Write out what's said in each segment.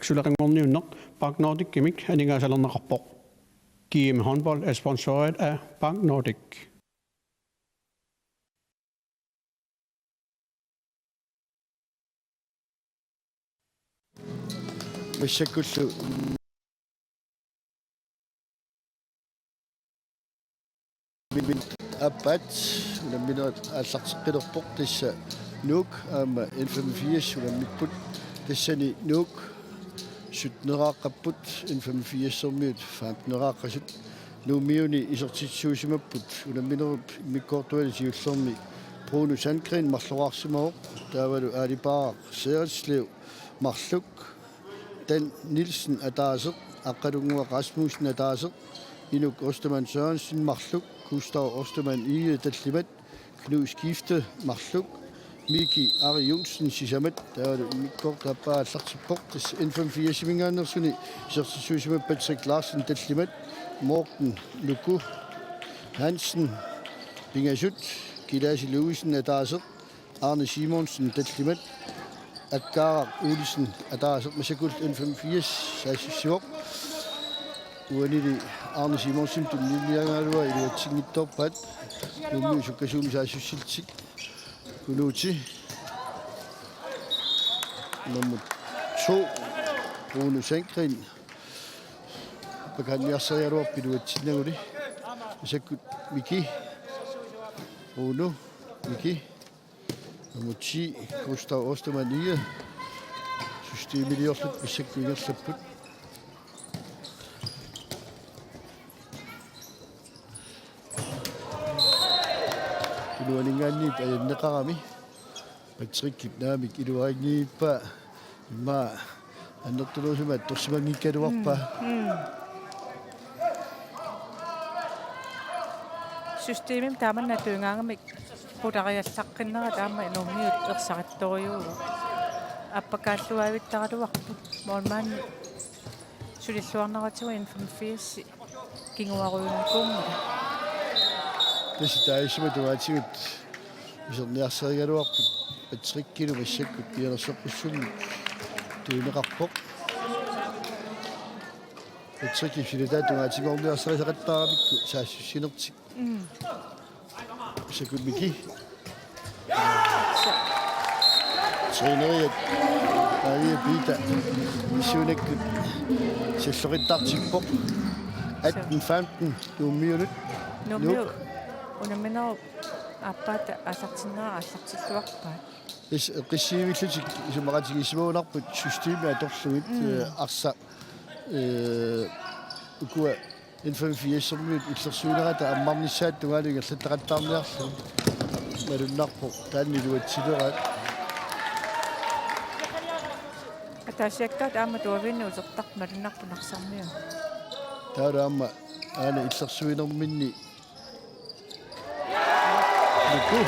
Sulaqingorniunneq Bank Nordic Gimmick aningasalerneqarpoq. GM Håndbold er sponsoreret af Bank Nordic. Missakkullu apat ulamina allartiqqilerpoq tissa nuuk aama 85 ulammikput tissani nuuk sutneraaqapput 85-sermiut faamtneraaqasut nuumiuni isertitsuusimapput ulamminerup imikkoortuali siullermi Bruno Sandgren marloraarsimaoq taavalu aalipaaq seerisliu marluk Dan Nielsen ataaseq aqqalunguaq Rasmussen ataaseq inuk Ostermann Sørensen marluk Gustav Ostermann Ige tallimat Knud Skifte marluk Miki Ari Jonsen sisamat taavalu imikkoortappaa allartippoq tas N85-simingaannersuni isertitsuusimat Patrick Larsen tallimat Morten Luku Hansen Pingasut Kilasi Louisen ataaseq Arne Simonsen tallimat Akkara Olsen ataaseq masakul N85 saassusivoq uanili Arne Simonsen tunniliangaalua iluatsingittorpat nummi sukkasuumi saassussiltik kunuuti nummer 2 Bruno Sandgren pakanniarserialuarpi iluatsinnaguli masakut Miki Bruno Miki nummer 10 Gustav Ostermann Ige systeemiliorlut missakkuingerlapput iluaningaanniit ajanneqarami Patrick Kipnaamik iluaagniippa imma annertuluusuma torsimangikkaluarpa systeemim taamanna tuungaangamik putariassaqqinnera taama inumiut ersaqittoriugu appakaalluavittaraluarput moormaanni sulilluarneratigu N85 kinguaruunnikumma Tessitaisima tuaatigut iserniarserigaluarput Patrickilu massakkut pianersoqqussunni tuineqarpoq Patricki filata tuaatigoorniarseriaqattaaramikku saassussinertik massakkut Miki Træneriet Maria Pita missunekkut sallerittaartippoq 18-15 tuummiunut numiu unammineru appaata asartinnera allartilluarpaa qissiimillutik isumaqatigissimuunarput systeemi atorlugit arsa ukua N85-sermiut illersuunerata ammarnissaat tungaaligerlattaqattaarniarlu malunnarpo taanniluatsilerat атаасиаккаат аама туавинни усертар малуннарпунарсармиу таалаама аана илlersuinerminni Luku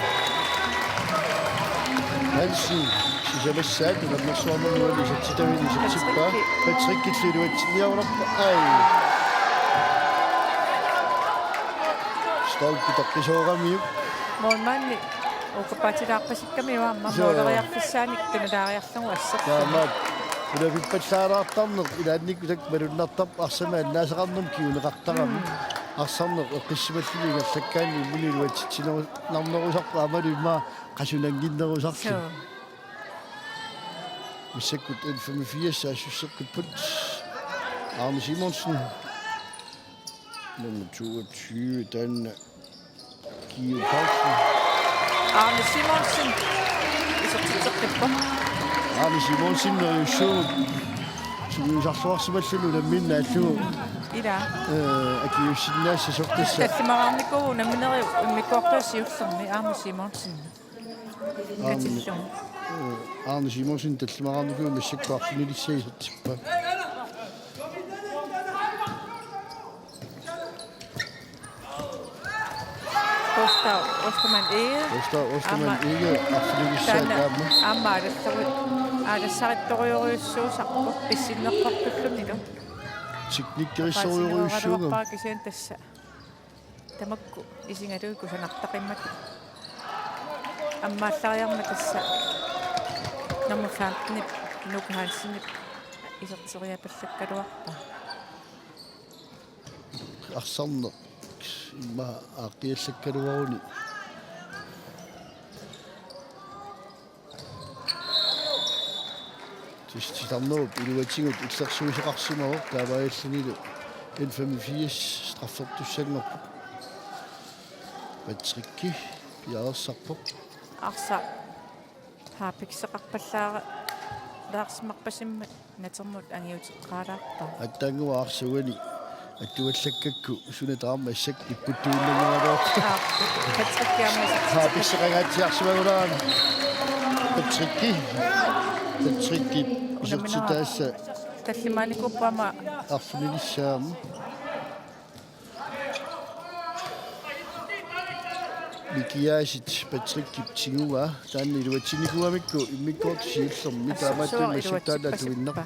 Hansen sisamassaat ulammersuarnernuali satsitavini satsippa Patrick-killuuatsiniarunarpa ai stolpitaqqisooqamiu moormaanni ukappaatilaarpasikkamiu aamma mooleriarfissaanik tunulaariarlugu asseq taamaat ulapippallaalaartarneq ilaannikkutak malunnartarp arsama annaasaqarnum kiuneqartarami арсарнеқ эққиссималлуингерлаккаани мунилуатситсинернарнерусарпа амалуимма қасунангиннерусарлу миссаккут N85 саассуссеққиппут Arne Simonsen nummer 22 Danne Guillaume Paulsen Arne Simonsen isertitseqqippa Arne Simonsen nerjussuu suuisarluarsimallulu lamminna alluu ila akiussinnaassa sortissa таллимараарникуу наминери иммиккуартуассиуллерми Arne Simonsen катиллун Arne Simonsen таллимараарникуу массаккуарфинилиссаисертиппа Gustav Ostermann Ige arfinilissaakaamma аама алассаритториориуссуусарпу писсиннерпартуллунига teknikkerisoriuruissuuga паакисиан тасса тамакку исингалуику санартақиммат аммааллариарма тасса номер 15 Nuuk Hansen исертериапаллаккалуарпа арсарне имма ааққиаллаккалуаруни тистарноо илуатингут иллерсуисеқарсимавор таавааллунилу N85 страффертуссангорпу патрикки яарсарпоқ арса хаапиксеқарпаллаара лаарсимарпасимма натермут ангиутеққаалаарпа аттангуа арсуани аттуаллаккакку сунатаарма иссак иппуттуиннангуалуар патриккиармасат хааписсеқагаатиарсимагулаан патрикки исертитаасса таллимааникуппама арфунилиссаама микиаасит патриккип тигуа таанни илуатсиникуамикку иммиккоорт сииллерми таамааттуи массуттаалаатуиннер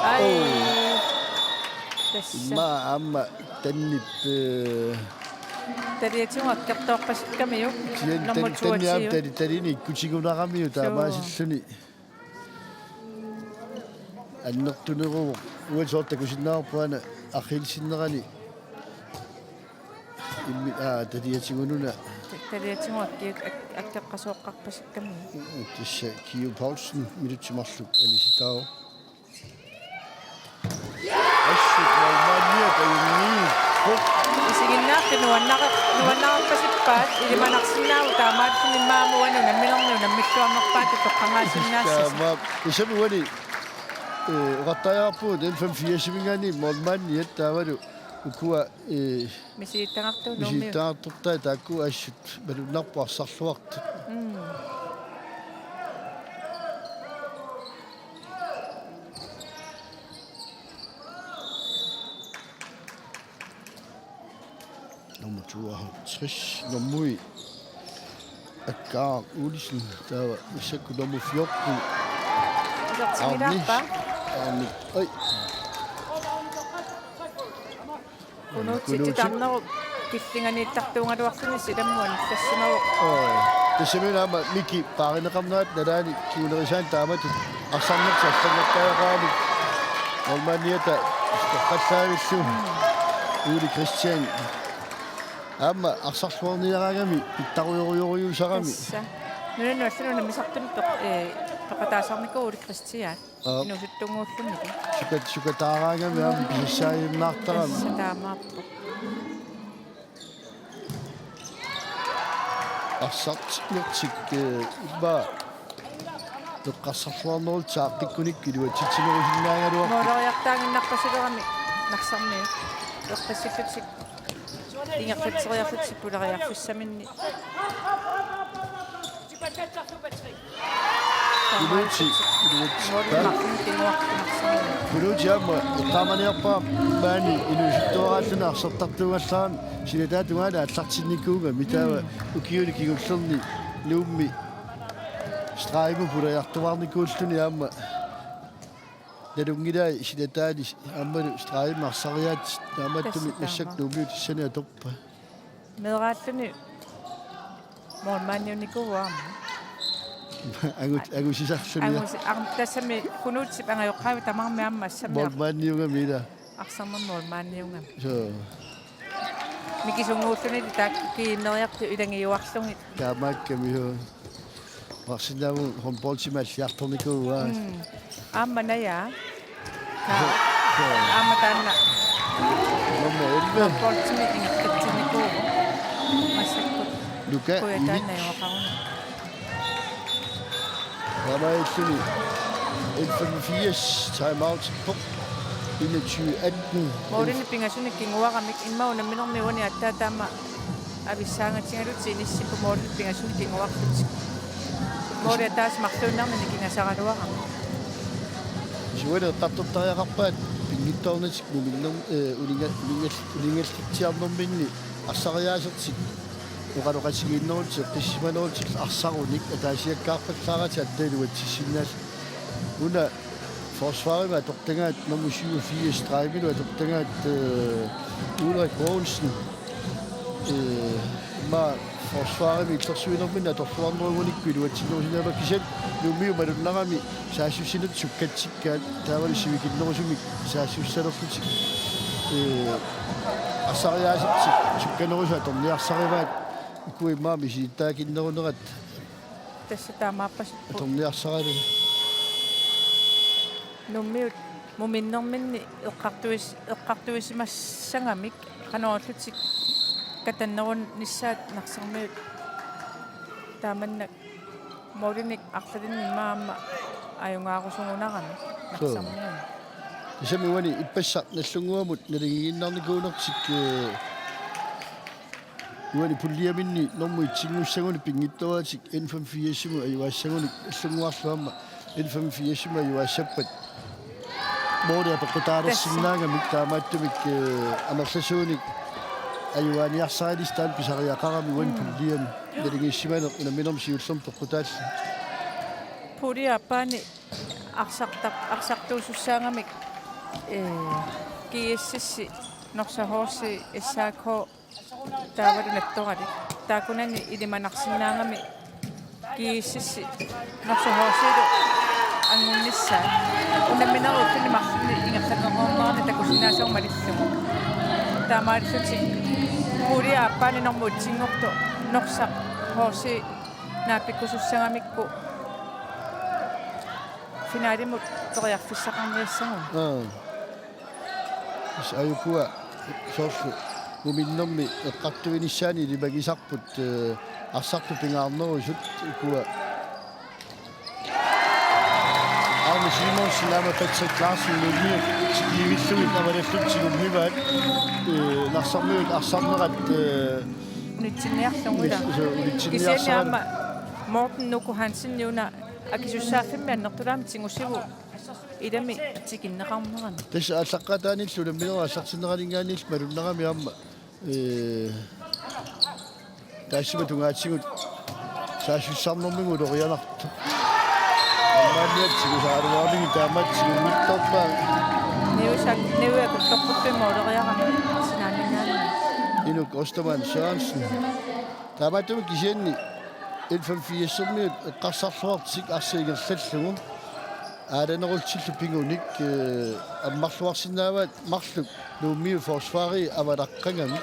ай тасса имма аама таннип тариатиуаккертоорпасиккамиу танниаам талини иккутигунарамиу таамаасиллуни аннертунеруу уасоортакусиннаарпуана архилсиннерани имми тариатигунуна тариатиуаккиак аккеққасооққарпасиккамиу тисса Киу Паулсен минутсимарлук аниситао исигиннаақки нуаннаарпасиппаат илиманарсинаау таамаатсимимаамуану наммилернуу наммиттуарнерпаат тоққангаасиннаассас исамуани раттаяарпуут N85-симингани молмаанни таавалу укуа мисииттангартуу нуумиу миситтаартортаа таакку ассут балуннарпуарсарлуарт nummer 52 nummer Akar Olsen tawa isakku nummer 14 асертимилаарпа ой кунуутсити тарнеру киллинганииттартуунгалуарсуни силаммуан тассимаву тасиминама мики паринеқарнаат налаани киулерисаан таамат арсарнертарлангаттаақаами олманиата қассаавиллу ули кристиан Amma арсарлуарниараагами питтаруйоруйоруйусарами нунану аллуна мисартун пеқатаасарникуули кристиан инусуттунгууллунник сукатаараагами ам писсаимнаартарами таамааппу арсартнертик иба тоққассарлуарнерул тааққиккуник илуатитсинерусиннаагалуар моолориартаангиннарпасилерами нарсарми тоққассиллутик ингерфатсериарфутсик пулариарфуссаминни Кулуутиама тааманиарпаа маани инусуттуарааллуна арсертартугаллаан силатаатугаала аллартинникууга митаава укиули кигуллерни нуумми страйбу пулариартуваарникууллуни аама налунгилаа силатаали аамалу страйбу арсариаат тааматтуми массак нуумиу тиссани аторпа медрааллуни моормааниуникууаама агусисарлуни тассами кунуутсип ангайоққаами тамармиамма ассамиар молмааниунга мила арсарман моормааниунга со микисунгууллуни тааккииннериарту илангиуарлуги таамааккамиу варсинаву хомполтимааллиарторникууаа аамманая ааматаанна номер 11 хомполтими ингаттинникуу массаккут Luka коятаана юақаруна Ramaisluni N85 timeout på 21-18 моорини пингасуни кингуарамик иммауна минерниуани аттаатаама ависсаангатингалути иниссипу моорини пингасуни кингуарлутик моори атаас марлууннарнани кингасаралуара Juana tattutariaqarpaat pingittornatik mumillum ulingaltiarnerminni arsariaasertik uqaluqasigiinnerutik qissimanerutik arsarunik ataasiakkaarpallaarati attailuatissinnaal una forsvaret atortangaat nummer 87 strejmilu atortangaat Ulrik Poulsen ma forsvaret illersuinermin atorluarnerugunikkuiluatinnerusinaalakisat nuumiu malunnerami saassussinut sukkatsikkaat taavalisivikillerusumik saassussalerlutik assariaasittik sukkanerusu atorniarsarivaat ikuimmaami siitaakinnerunerat tässä taamaappasit atorniarsaralu nummiut muminnerminni eqqartuisimassangamik qanoorlutik katannerun nissaat naqsarmiut taamannak morinik aqtalinni maamma ajungaarusungunarami naqsarmiun isamiwani ippassa nallunguamut naligiginnarnikuunertik uani pulliaminni normuitsingussaguni pinngittuatik N54 ajuaassaguni allunguarluamma N54 ajuaassappat moria peqqutaarersinnaangamik taamaattumik amerlasuunik ajuaaniarsaanistaan pisariaqarami uani pulliami naligiissimaneq inaminnerm siullerm peqqutaallu puliappaani aqsartuusussaangamik kiississi norsahorsi issaakho taavalunattorali taakunani ilimanarsinnaangami kiississi norsahorsiilu angunnissaa unammineruuttuni marluni ingertangerornerni takusinnaasaumalillugu taamaalluti puliappaani normuutsinngortu norsaq horsi naapikkusussangamikku finaalimut toriarfissaqarniassagun ayukua soorlu muminnermi eqqartuinissaani limagisarput arsartu pingaarnerusut ikua Arne Simonsen lama Patrick Larsen lummi tikivillugit amalallutsigummivaat narsarmiut arsarnerat unitsinniarlungula unitsinniarsarat Morten Nuku Hansen niuna akisussaaffimmiannertulaami tingussivu ilami tikinneqarnerani tässä allaqqataanillu lamminera assartineralingaanil malunnerami amma taassima tungaatsigut saassussarnermigu lorianartu ammaaniatsigu saaruarligi taamaatsigummittorpaa niuakuttorpuppimuuleriarami sinaaninaani inuk Ostermann Sørensen taamaattumik kisianni N54-miut eqqarsarluartik arsiigerlallugu aalanерultillu pingunik ammarluarsinnaavaat marluk nuummiu forsvaari avalaqqangami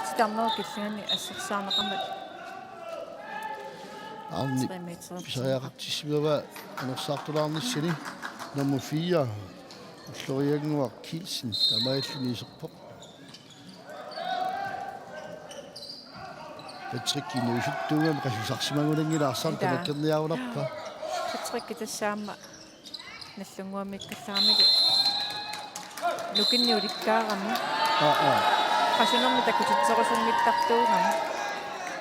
sitarnerukilluganni assерсаарнеқармат arni pisariaqartissimiava anersaartulaarnissani nummer 4 Florianguar Kielsen tamaalluniiserpoq Patrick inuusuttuungam qasusarsimangulangilaarsar talakkerniarunarpa Patrick tassaamma nallunguamikkallaramilu nukinniulikkaarami qasunermi takutitserusunnittartuugami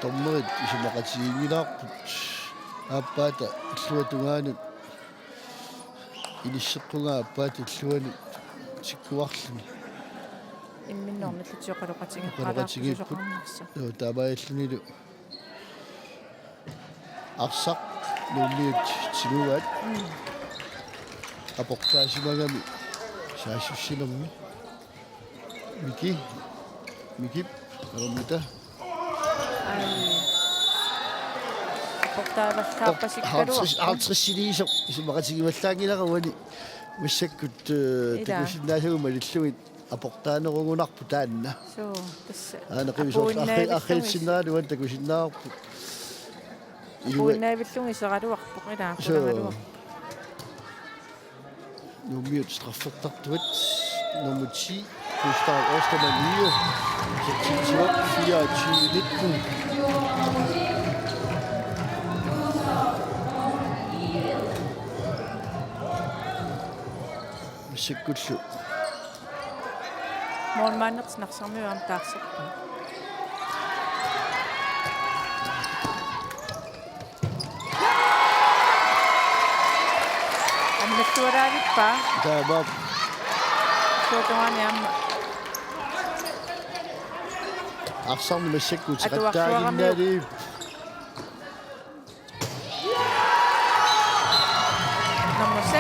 tommerit isumaqatigilaarput aappaata illuatungaanut ilisseqqungaa appaata illuani tikkuarluni имминнормиллутиоқалоқатигеққалаарпусулеқарнерса joo taamaallunilu arsaq nuulliut tinuat aportaasimagami saassussinermi mikip arumita апортааваллаарпасиккалуа 50 isumaqatigimallaangilarawani massakkut takusinnaasaguma lillugit aportaanerungunarpu taanna соо тасса aaneqivisort ахилсиннаалуан такусиннаарпу уиннаавиллунги сералуарпоқ илааққулангалуа nuummiut straffeqtartuat nummer 10 Gustav Ostermann 9 24-19 sikkullu моормааннертинарсармиуам таарсерпа амматтуалаалиппа taabab сотоаниамма арсарни массаккут атуарсуарамиу. сеқаттаагиннаали nummer 6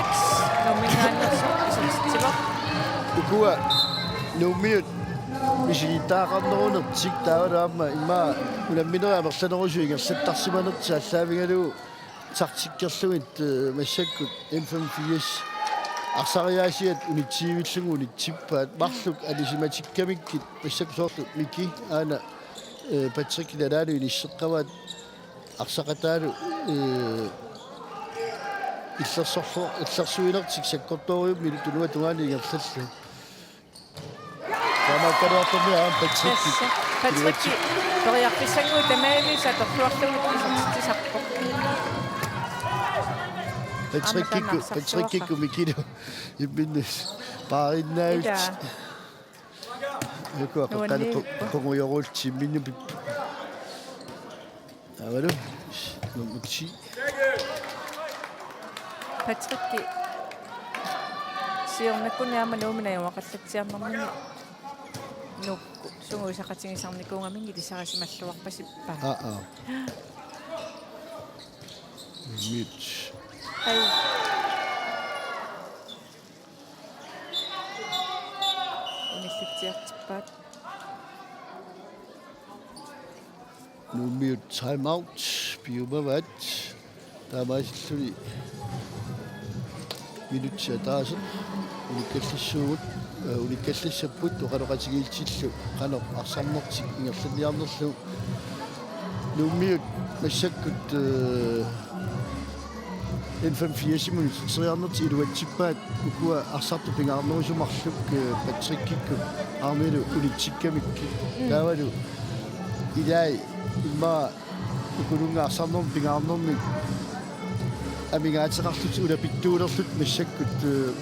номингааннерсо исэртитсивақ ukua nuummiut мисигитаақарнерунертик таавалаама имаа уламминериа мерланерусуига саттарсиманерти аллаавингалу тартиккерлугит массаккут M85 арсариаасиат унитсиивиллугу унитсиппаат марлук алисиматиккамиккит массаксоорлу мики аана Patrick Lalalo inisseqqavat arsaqataalu illersuinertik sakkortorium minutunua tungaani igerlallu taamaakkaluartorniaa Patrick Patrick toriarpissangu tamaavisa torluarlugut isartisarpoq Patrick mikilu imminnus paarinnaavit Joku qaqqalu qonguyorulti minnu pippu. Avalu. Numutsi. Patrick siornakkunaama nuuminajuа qallatsiarnermini nukku sunguisaqatingisarnikuungamini ilisarisimalluarpasippaa. Mute. Ai unissitsiertippaat Nu mute time out. Piumavat. Taamaasilluni minutsia taasen unikkallissuugut unikkallissapput oqaloqatigiiltillu qano arsarnertik ingerlaniarnerlu nummiut massakkut N85 seriarnerti iluatsippaat ukua arsartu pingaarnerusumarluk Patrick-kikku armilu unitsikkamikki taavalu ilai imma ukulungaarsarnerm pingaarnermik амигаатеқарлут улапиттуулерлут массаккут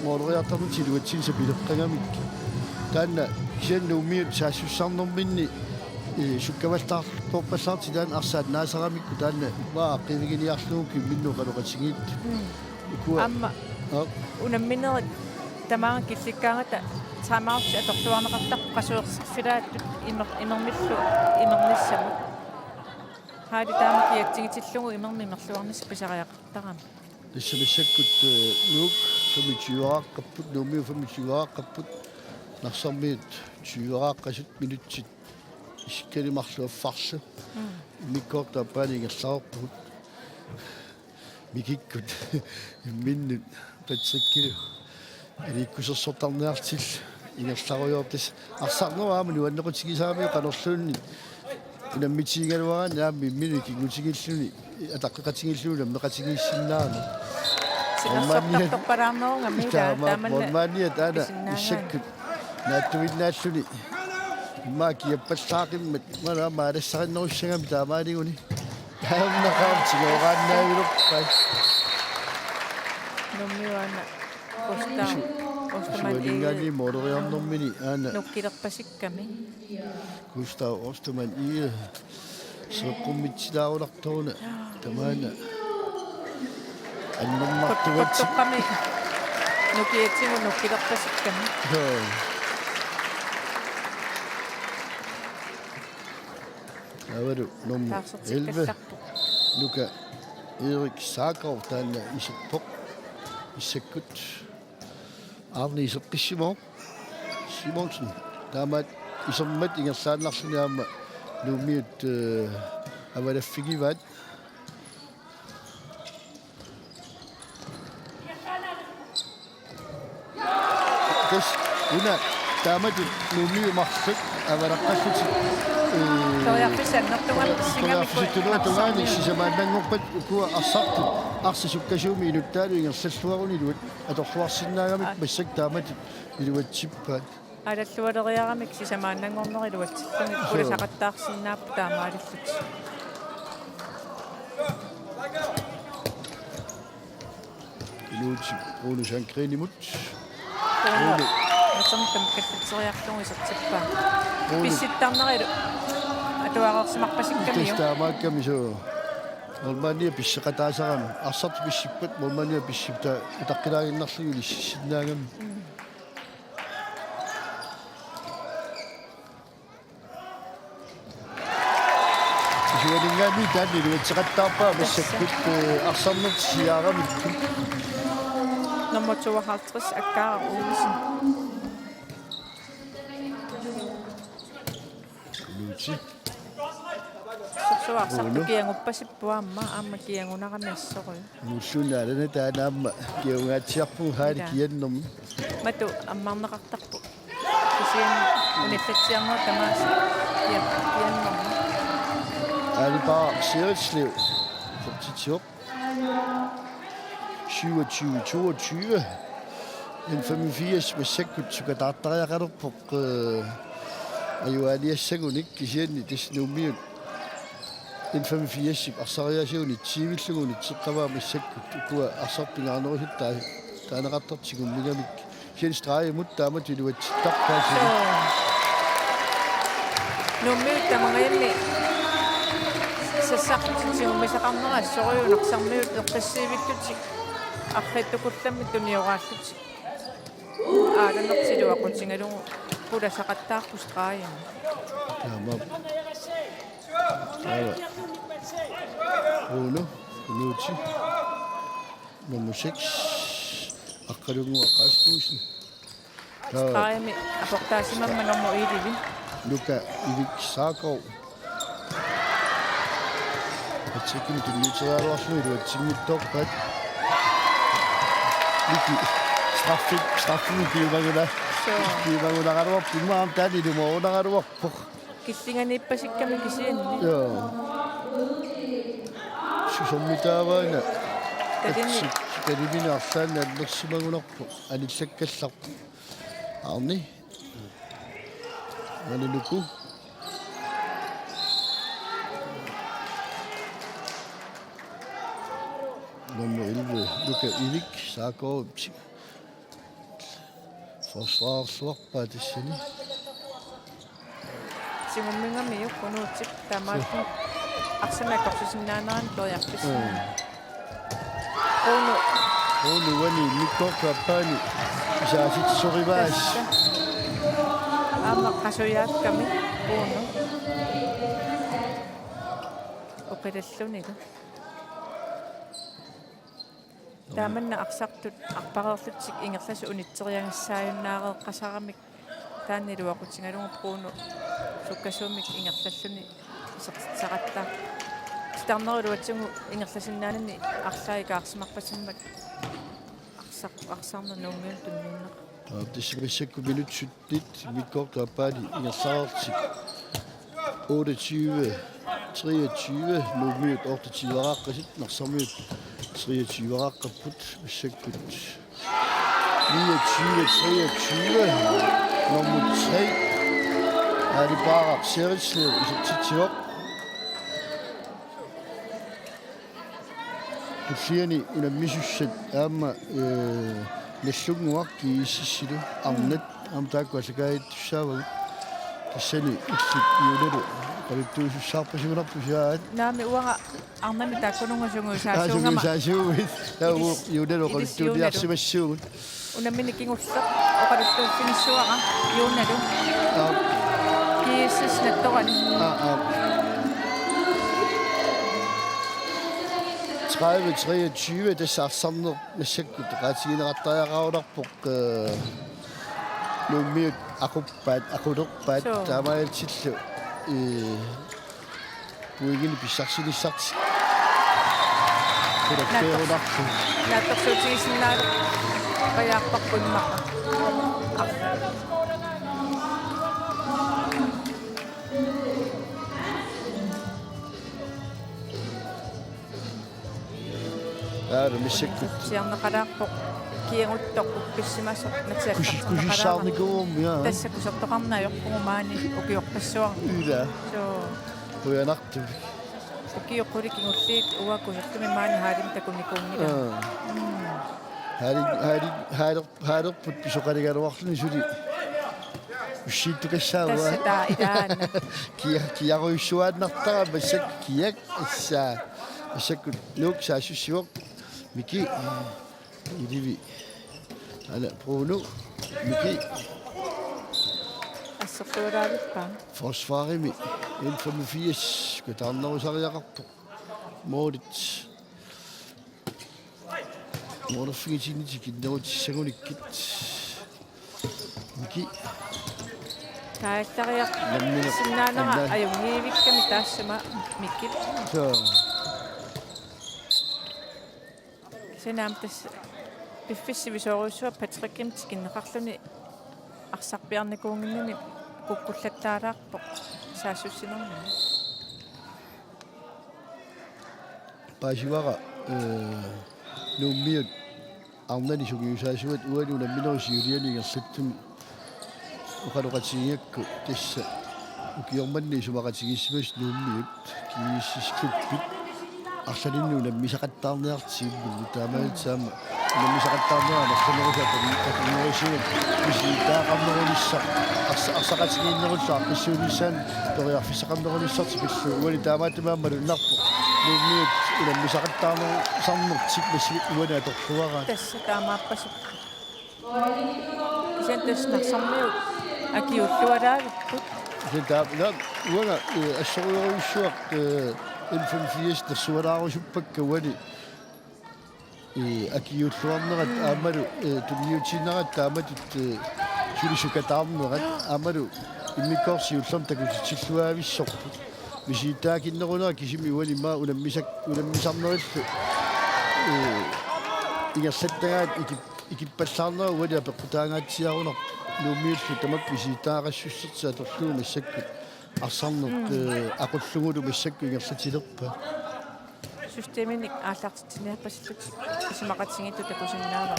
моолериартарнути илуатсинса пилеққангамик таанна кисаннуумиут саассуссарнэрминни суккавалтаарторпассаарти таан арсаат наасарамикку таанна маа қивигиниарлууки минну қалоқатигиит укуа амма унамминерит тамаан килликкаангата таамаарти аторлуарнеқартаққу қасуерсерфилааттут имермиллу имерниссаму хаали таама киактигитиллугу имермерлуарнис писариақартарами Lissamissakkut nuuk 25-aaqqapput nuumiu 25-aaqqapput narsarmiit 20-aaqqasut minutsit iskalimarluaffarlu mikkoortaappaaliingerlaorput mikikkut imminnut Patrick-kilu alikkusersortarniartil ingerlaruyortis arsarneraama nuannequtigisaami qanorluunni unammitsingaluaraan naammi imminu kingutigiilluni атаққақатингиллуна меқатигииссиннаама синерсортартарпараанерунга Molmania таана иссаккут нааттуиннааллуни иммааки яппаллаақиммат мана маалассариннеруссагами таамаалигуни таамнақаартигоогааннаавилуппай номмиуана остаман суалингаани моолериарнэрмини аана нуккилерпасикками Gustav Osterman ие соққуммитсилааруларторуна тамаана аннэрмартугатси тоққами нукиатсигу нуккилерпасикками авару номер 11 Luka Erik Sagrov таана исерпоқ иссаккут Arne Isерписсимо Симонсен таамаат исермат ингерлааннарсуниаама нуумиут авалаффигиваат кэс уна таамат нуумиумарлут авалаққаллути тояпписаннартуган сисамааннангорпат укуа арсарту арсисуккасууми инуттаалу ингерсаллуарунилуат аторлуарсиннаагамик массак таамат илуатсиппаат алаллуалериарамик сисамааннангорнерилуатсиллуни куласақаттаарсиннааппу таамаалиллут илуутси уну санкринимут атсамтам каллатсериарлугу исертиппаа писситтарнерилу атуарерсимарпасиккамиу тестаамаакками соо Molmania писсеқатаасарами арсарт писсиппат Molmania писсипта итаққилаагиннарлугу лиссиннаагами Jualingaani taani luatseqattaarpaa massakкут арсарнерт сиаарамикку номер 52 аккаара уулисин Nuuti. Suarsaartu kianguppassippuа amma kiangunaqamiassoqu. Mullunaarana taanaamma kiungaatiarpu haali kiannermi. Matu ammarneqartarpu. Kisian unillatsiarnua tamaasi kiannerma. Alibaa Seritslev. Fortitiop. 27-22. En 85 med sækkut, så kan der ret på ajualiassagunik kisianni tisnuumiut. En 85 arsariasiunit siivillungunit seqqavaami sakkut ukua arsarpingaarnerusuttaa taanaqartartigummigamik kien straajamut taamatiluat tarpaasi. Nummiut tamangayalli sassaqtitsigummisaqarnerassoriunaqsarmiut eqqassiivittutik арритукулламми туниорааллути ааланнэртилуақутингалугу пуласақаттаарпус qaajami Tamam. Evet. Uno, Nuuti. Nummer 6. Akkalungu aqastuusin. qaajami aportaasimamma normu iilivi Luka Ivik Saakov. Atsikkim tunniiteraluarluilu atsinngittoorpat. Liki straffin kiimaguna. Kiimagunaqaruarpu immaam taani lumoorunaqaruarpoq. киллинганииппасикками кисианни Joo. Susommitaawaana. Tadini. Tadiminaarsaanna allersimagunarpu anillakkallarpu. Arni. Analuku. Nummer 11, Luka Ivik, Saakov. Forsvarsluarpaa tassani. сигуммингами юккунуутсик таамаату арсамааққорсисиннаанеран ториарпис оно Wani mikkortuappaani isaasitsorivaas. аама қасуяакками оно оқилаллуника тааманна арсартут арпареерлутсик ингерласу унитсериангассааюннаареэққасарамик тааннилуақутингалугу пруну суккасуумик ингерллаллуни исертитсақаттаа старнерулуатсугу ингерласиннаанани арлаи каарсимарпасиммак арсарна нунгиун тунниуннеқ Tissimissakku minutsuttit mikkortuappaani ingersaaertik 28 23 nuumiut ortatiivaraqqasit narsermiut 23-araqqapput missakkut 29 nummer 3 Alibaa Seritslev isertitiop Tusiani unammissussat aamma наллугуарки иссиссилу арнат амтааккуасакаитсаавагут тассани иллик иулалу qaluttuusussаарпасигунарпусаат наами уага арнами тааккунунгусунгу саасуунгама саасуугит тау иулалу qaluttuuliarsimaссуугут унаммини кингуллеқ оқалуттууффиниссуара юуналу кииссис натторани 30-23 тассаарсарнер нассаккут qaatigineqartariaqarularpoq nummiut aqulerpaat taamailtillu puigini pissarsinissarti kulakkeerunarpu наатторсуутигисиннаалу қаяарпарпунмаqa миссаккут сиарнеқалаарпоқ киангуттоқ упписсимасоқ kusissаарникуум я тассакусертоқарнаайорпугумаани укиорпассуар ула соо уянарту укиоққули кингуллиит уаккусертуми маани хаалим такуникуунгила хаарерпут писоқалигалуарлуни сули уссииттукассаава тассатаа илаана киаруйссуааннартара массак киак иссаа массаккут нук саасуссивоқ мики иливи ала прону мики ассертуалаалиппаа forsvarimi 185 кутаарнерусариақарпо моодит морфигитинити киннерутиссагуниккит мики Kaallariaq Nammina sinnaanera ajungiivikkami taassama mikkit so sinaam tass piffissivisoruussua Patrickim tikinneqarluni arsaarpiarnikuunginnani kukkullattaalaarpo saassussinermi paasivaqa nuummiut arnani sugiusaasuat uanu namminerusiulianigersattumi uqaluqatigiakku tassa ukiormanni sumaqatigissimas nuummiut kiissiskluppit арсалинну наммисақаттаарниартииммилли таамаатсаама наммисақаттаарнера нарсанерусаата татинерисуут миситаақарнерулисса арсақатигииннеруллаа қиссуулиссаан ториарфиссақарнерулиссарти пиллу уани таамаатамааммалу нарпу нууммиут наммисақаттаарнеру сарнертик масси уани аторлуараа тасса таамааппасу исентас нарсармиу акиуллуалаагиппут сетаа уана ассориоруссуақ N85 tersuaraarusuppakka wani akiulluarnerat aamalu tumiutiinnerat taamatut sulisukataarnerat aamalu immikkoorsiullerm takutitilluaavissorpu misiitaakinnerunera kisimi wani maa unammisarnerillu ingersattagaat ikippallaarnera wani apeqqutaangaatsiaruner nuummiullu tamak misiitaaqassusserti atorluu massakku арсарнерт ақуллугулу массакку ингерсатилерпа системиник ааллартитсиниарпассут исимақатсигиту такусиннаава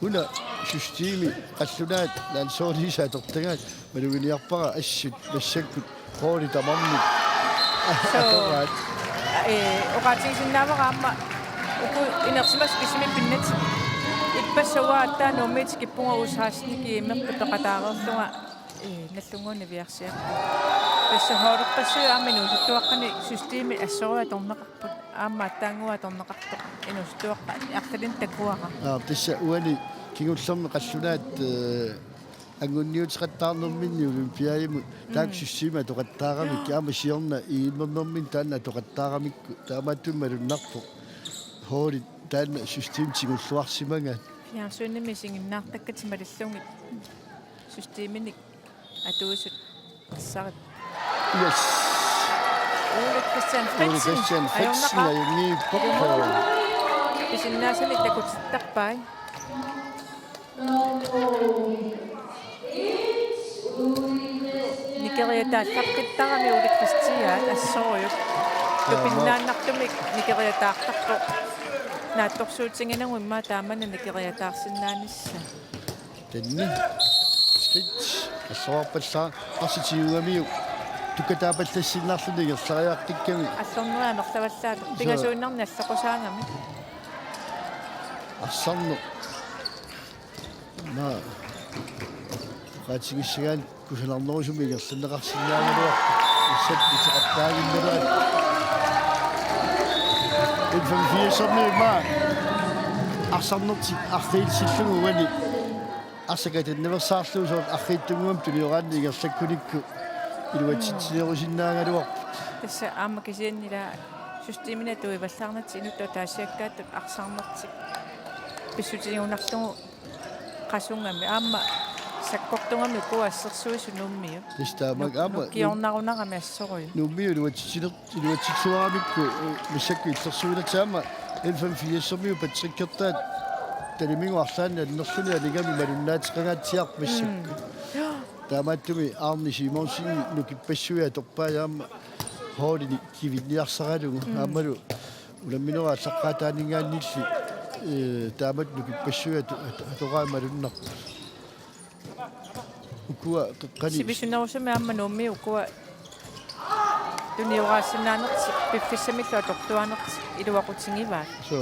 уна системи қаллунаат лансоорисаатортагаат малугиниарпара ассут массаккут хоори тамармут атораат оqaатигисиннаавараама уку инерсимас кисими пиннат иппассауааттаа нууммит киппунга усаасники имерпу тоқатаарерлунга наллунгуни виарсиа тасса хоорпассуа аминусуттуаққани системи ассоруа торнеқарпут аама таангуа торнеқартоқ инустуаққа арталин такуара тасса уани кигуллерми қаллунаат ангунниутеқаттаарнерминни олимпиаиму таак система тоқаттаарамик аама сиорна ииммернермин таанна тоқаттаарамикку таамааттуммалуннарпо хоори таанна систем тигуллуарсимангаат фиарсуунними сингиннаартаккати малиллунгит системиник атуусут сарат yes Ole Christian Christian Fritsen ni poppo Isinnaasani takutittarpai Nikeriataallaqqittaarami Ole Christian assoriut tupinnaannartumik nikeriataartarpo naattorsuutsinginangumma taamana nikeriataarsinnaanissa tenni skit assorpalla arsitiuamiu tukataapallassinnaarluni gersariaartikkami аллорнериа мерлаваллаат пигасууннарни аллақусаангами арсарну на qaatigissagaан kusanarnerusumi gersanneqarsinnaamalua issat iteqattaagimmalua N85 ma арсарнерти арлиилсиллугу уани арсакатанневерсаарлуусоорт аррииттугуам тулиораанни игерлаккуникку илуатситсинерусиннаагалуар тасса аама кисианнила системина туиваллаарнати инутту таасиаккааттут арсаарнерти писсутигунарлугу qasuнгами аама саккортунгами куассерсуисунуммиу тистаамак аама киорнарунарами ассоруй нуммиу илуатситсуарамикку миссакку иллерсуилатаама N85 патсиккертаат талимигуарлаанна алнерлуни алигами малуннаатеқагаатсиарп миссакку таамааттуми аарни симонсини нукиппассуя торпааяама хоолини кивинниарсаралугу аамалу уламминера саққаатаанигааннилли таамат нукиппассуя тораамалуннар укуа қеққани сибисунерусами аама нумми укуа туниораассинаанерти пиффиссамиллуа тортуанерти илуақутингиваат со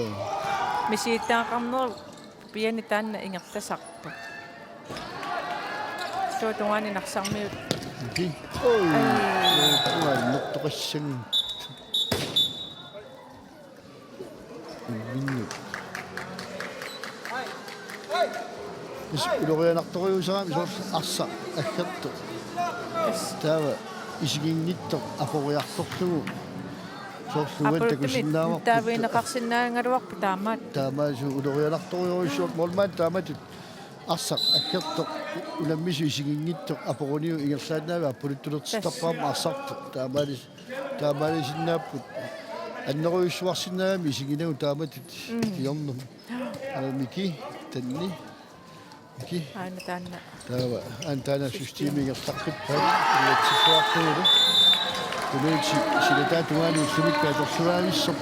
мисииттаақарнеру пиани таанна ингерласарпу туатуани нарсармиут ки ой туа ноттоқассагин минну ис улорианарториусарами соорс арса аггерту таава исигингитто апориарторлугу соорсугат такусиннаавар таавинеқарсиннаангалуарпу таамаат таамаасу улорианарториуссуут молмаат тааматут Assa akkertoq ulammisu isiginngittoq aporuniu ingerlaannaava apuluttulertittarpaam arsarpu taamalisinnaaput anneruissuarsinnaami isiginagu taamatut kiornum miki tanni miki Aina taanna. taava antaana systeemigertarpippat iatsilluartuulu kunuutsi silataa tungaani ullumikkaa torsuaavissor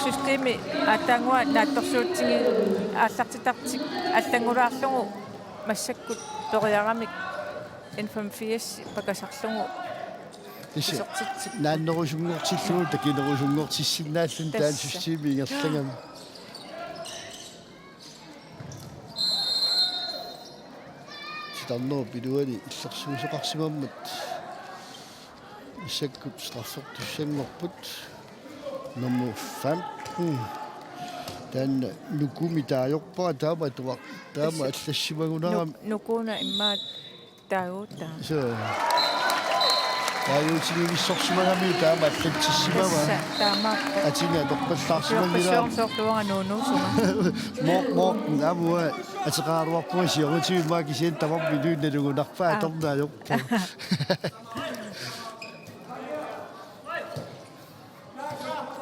Systeemi ataangua naattorsuutsingi ааллартитартик аллангулаарлугу массаккут ториарамик информфиасси пакасарлугу исертитсик нааннерусунгортиллугу такинерусунгортиссиннааллун таан системи ингерлангам ситарноо пилуани иллерсуусеқарсимаммат исаккут страффертуссангорпут номер 15 таан нукуми таajorpara таама аллассимагунарами нукуна иммаат таагуута so тааюутигивиссорсимагами таама аллатсиссимава таамааппа атинга торпаллаарсимагилаа соорлуага нуунуусума мо намуа атеқааруарпуа сиорутигимаа кисиан тамарми нуунналугунарпаа торнаajorpa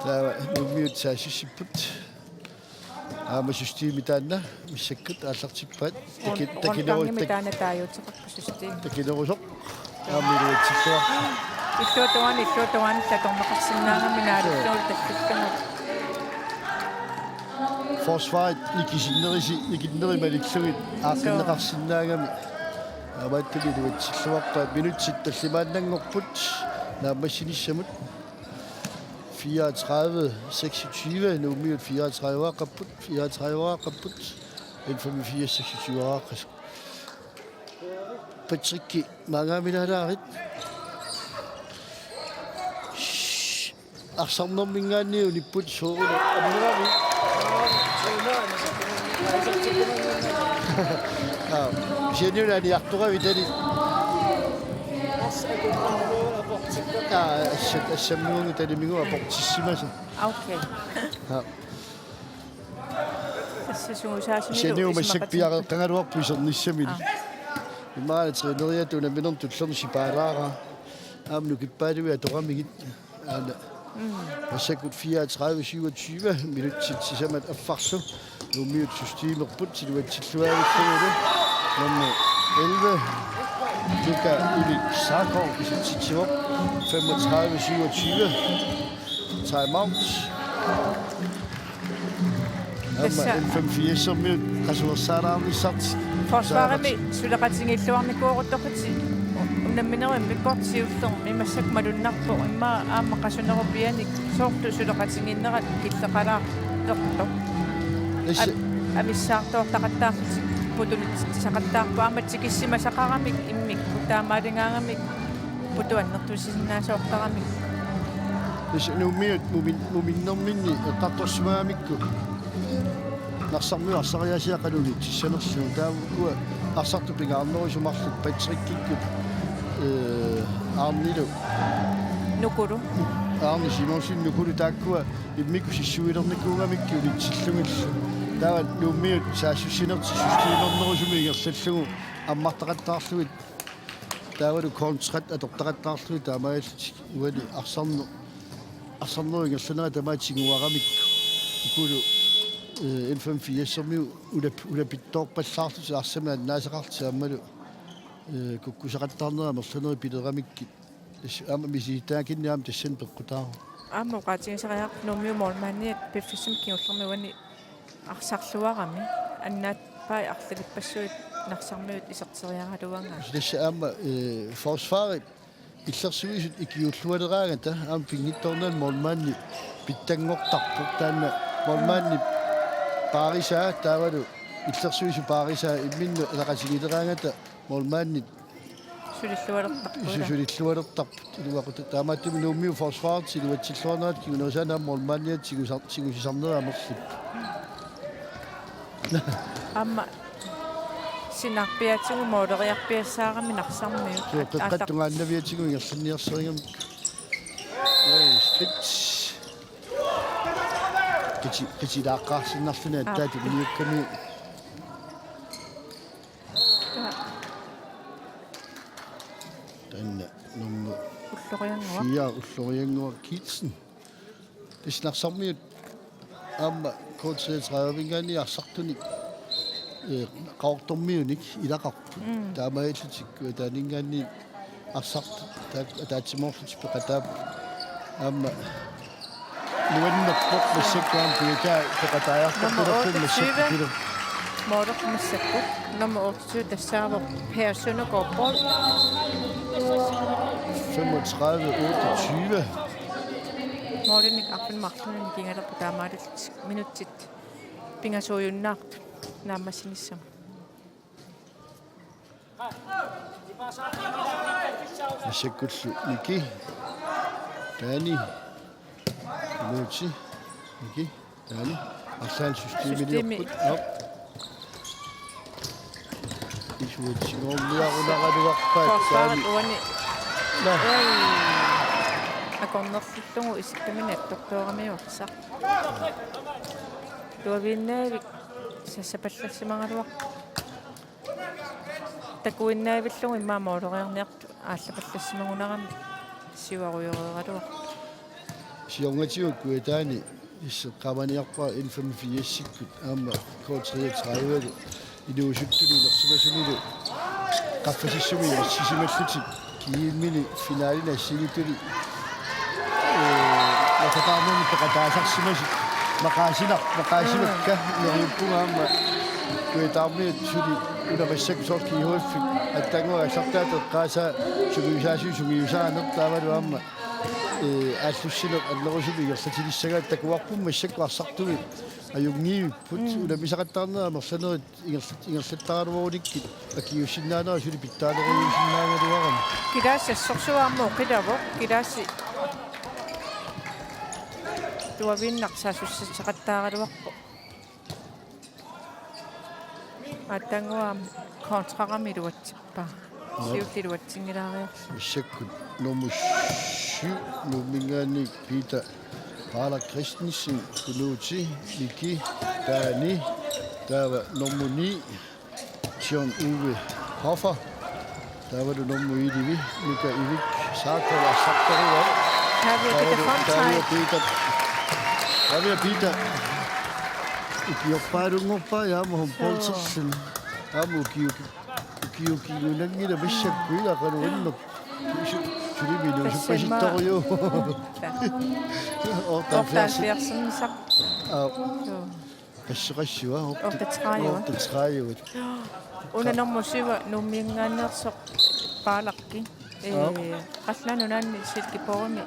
таава нумиут саасиссиппут аама системи таанна миссаккут ааллартиппаат такинерус таана тааюутеқарпу систем такинерусоқ аамилуатсиллуар иллуатуани таторнеқарсинаагами наалуттуул таллуттамут forsvaret ikisиннериси малиллугит аақиннеқарсинаагами абааттуми луатсиллуарпаа минутсит таллимааннангорпут наамассиниссамут 34 26 nummer 34 kaput 34 kaput en from 26 Patrick mangaminalarit arsamnom mingani uliput so amirami jenera ni aktora vitali semmingu tadimmingu aportissimasu okay сенеу массак пиареққангалуарпу исернissamили имаала тренериатуна минерн туллерни паалаара аамну киппаалуи аторамигит аана массакут 34 27 минутсит сисамат аффарсу нумиут системерпут силуатсиллуаагиссагулу номер 11 Luka Uli Sarkov isitsitsivop 35-27 timeout M5-4 minut qasuersaalaarnissart forsvarami suleqatingilluarnikuurutorpati unamminerim mikkortiullerm imassak malunnarpo imma aamma qasunerupianik soortu suleqatinginnerat killeqalaartorto амиссаартоортақаттаарти путунит сақаттаарпу аматсикиссимасақарамик иммик таамаалингаарамик путуаннертусиннаасоортарамик нумиут муминнэрминни эққарторсимаамикку нарсармиу арсариасиақалуни тиссанерсуу таавукуа арсарту пингаарнерусумарлук патриккиккут аарнилу нукуру аарни симонсин нукуру тааккуа иммикку сиссуилерникуугамикку улитсиллугиллу таава нумиут саасуссинерти системернерусуми ингерллугу аммартақаттаарлугит таавалу контракт атортақаттаарлугит таамааллути уали арсарнеру ингерлунера тамаатигуарамикку икулу N5-4 улапитторпаллаартут арсама аннаасеқарти аммалу куккусақаттаарнера мерлунери пилерамиккит ама миситаакинни аама тассан пеққутаа аама qaatigisariaq nummiu mormanniat piffissum kiullermiwani арсарлуарами аннаат пай арлалиппассуит нарсармиут исертериаралуанга Tässä aama forsvaret иллерсуисут икиуллуалераагата аама пингитторнан молмаанни питтангортарпу таана молмаанни паарисаа таавалу иллерсуису паарисаа имминну элақатигилераангата молмаанни сулиллуалертарпу илуақут таамааттуми нууммиу forsvaret силуатсиллуарнерат кигунерсаанаа молмаанниат сигусарнераа мерлип амма синарпиатигу моолериарпиассаарами нарсармиут qeqqattungaannaviyatigu ingersanniarserigam stitch kiti laaqqaarsinnarluna attaati miukkami sinna nungu Ulloriangua. fia ulloriangua Kielsen. Det snaksarmiut amma kort 30 arsartuni qaortormiunik ilaqarpu taamaillutikku taaningaanni arsart taatsimorlutik peqataap amma nuannerpoq massakkuam piitaa peqataajartarpulappu massakku Morok massakku. Nummer 28, Dassaavo Per Søndergaard Bold. 35-28. Mordenik appen marknunen kingala på taamaalit minutit. Pingasojunnaart naammassinissam. Massakkullu Niki Taani Luutsi Niki Taani Arsaan systeemiliorput isuutsingoormiarunaqaluarpaat Forsvaret uani. No. Akornerlullugu isittamina doktoramiuarsaq. Tuaviinnaavik sassapallassimagaluaq. Takuinnaavillungu immaamororiarniartu ааллапаллассимагунарами сиуаруйорераluaq Siongatiukku taani исеққаманиарпа 154-сиккут аама код-33 илуусуттули нерсимасунилу qaffasissumi сисималлутик кииммини финалина сигитули нататаарнуни пеқатаасарсимасик мақаасимакка нериуппунгаама куитаармиут сули унарассак соркиуаффик аттангуа сартаатеқ qaasa сугиусаанер таавалуаама ааллуссинеқ аллерусуми иерлатилиссагаат такуарпумма иссаккуарсартуги аюгнииппут унамисақаттаарнера мерсанерит ингерлаттаралуоникки акиуссиннаанера сули питтаалериусиннаагалуарами килаассассорсуааммоо қилаво килаасси туавиннарсаасуссатеқаттаагалуарпо аттангуаам контракамилуатсиппаа сиуллилуатсингилаариарла иссаккут номусси нумингаани пита Pala Christensen, Kunuti, Niki, Dani, der var nummer 9, John Uwe Hoffer, der var det nummer 1, Mika Ivik, Sarko og Saktarova. Der vil jeg Peter. Ukioppa, ja, må hun Poltersen. Ja, må Ukiuki, Unangi, der vidste jeg ikke, der kan du inde. Fordi vi nu så præsenter jo. Oftaalfiarsen saq. Qasseqassua Oftaalfiarsen. Una nummer 7 numingaannersoq paalaqqi. Qallanunanni silkipormi.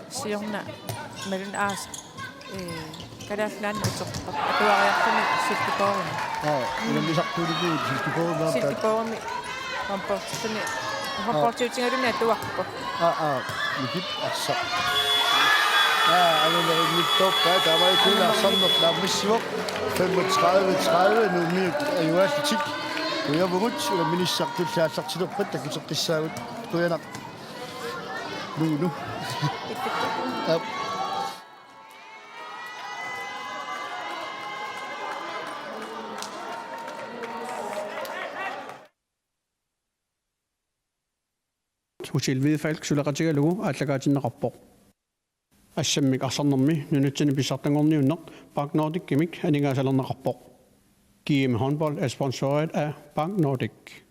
Siorna melun aas. Kalaallanni soqqa. Atuariartumi silkipormi. Una misaqtuligu silkipormi. Silkipormi. Komportuni. Komportiutingalunni atuarpo. Mikip arsa. Altså mit top, der var ikke kun sammen med Namissiok 35-30 nu mere i atletik. Og jeg var rundt og minister til at sagt til op, der kunne så pisse ud. Du er nok nu. Ja. Usilvide falk sulaqatigalugu ааллагаатиннеқарпоқ ассаммик арсарнэрми нунутсини писсартангорниуннеқ Bank Nordic Gimmick анингаасалернеқарпоq. GM Håndbold er sponsoreret af Bank Nordic.